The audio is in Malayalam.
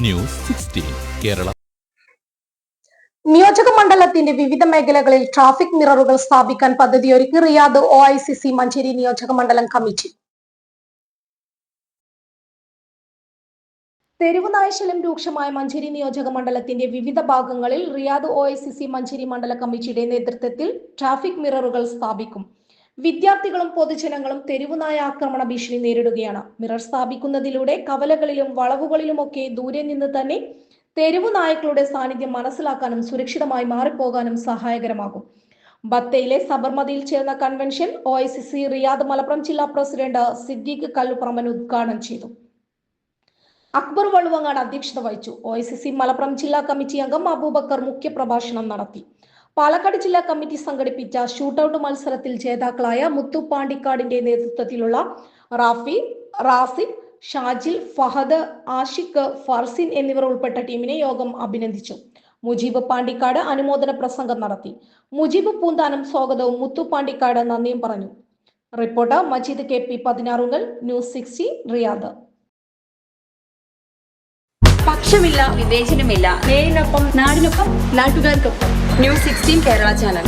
ന്യൂസ് 16 കേരള. നിയോജക മണ്ഡലത്തിന്റെ വിവിധ മേഖലകളിൽ ട്രാഫിക് മിററുകൾ സ്ഥാപിക്കാൻ പദ്ധതിയൊരുക്കി റിയാദ് OICC മഞ്ചേരി നിയോജക മണ്ഡലം കമ്മിറ്റി. തെരുവുനായശല്യം രൂക്ഷമായ മഞ്ചേരി നിയോജക മണ്ഡലത്തിന്റെ വിവിധ ഭാഗങ്ങളിൽ റിയാദ് OICC മഞ്ചേരി മണ്ഡല കമ്മിറ്റിയുടെ നേതൃത്വത്തിൽ ട്രാഫിക് മിററുകൾ സ്ഥാപിക്കും. വിദ്യാർത്ഥികളും പൊതുജനങ്ങളും തെരുവുനായ ആക്രമണ ഭീഷണി നേരിടുകയാണ്. മിറർ സ്ഥാപിക്കുന്നതിലൂടെ കവലകളിലും വളവുകളിലുമൊക്കെ ദൂരെ നിന്ന് തന്നെ തെരുവു നായ്ക്കളുടെ സാന്നിധ്യം മനസ്സിലാക്കാനും സുരക്ഷിതമായി മാറിപ്പോകാനും സഹായകരമാകും. ബത്തയിലെ സബർമതിയിൽ ചേർന്ന കൺവെൻഷൻ OICC റിയാദ് മലപ്പുറം ജില്ലാ പ്രസിഡന്റ് സിദ്ദീഖ് കല്ലുപറമ്പൻ ഉദ്ഘാടനം ചെയ്തു. അക്ബർ വള്ളുവങ്ങാട് അധ്യക്ഷത വഹിച്ചു. OICC മലപ്പുറം ജില്ലാ കമ്മിറ്റി അംഗം അബൂബക്കർ മുഖ്യപ്രഭാഷണം നടത്തി. പാലക്കാട് ജില്ലാ കമ്മിറ്റി സംഘടിപ്പിച്ച ഷൂട്ടൌട്ട് മത്സരത്തിൽ ജേതാക്കളായ മുത്തു പാണ്ടിക്കാടിന്റെ നേതൃത്വത്തിലുള്ള റാഫി, റാസിഖ്, ഷാജിൽ, ഫഹദ്, ആഷിഖ്, ഫർസിൻ എന്നിവർ ഉൾപ്പെട്ട ടീമിനെ യോഗം അഭിനന്ദിച്ചു. മുജീബ് പാണ്ടിക്കാട് അനുമോദന പ്രസംഗം നടത്തി. മുജീബ് പൂന്താനം സ്വാഗതവും മുത്തു പാണ്ടിക്കാട് നന്ദിയും പറഞ്ഞു. Reporter Majeed KP 16 news 16 Riyadh. പക്ഷമില്ല, വിവേചനമില്ല. നേരിനൊപ്പം, നാടിനൊപ്പം, നാട്ടുകാർക്കൊപ്പം. News 16 Kerala channel.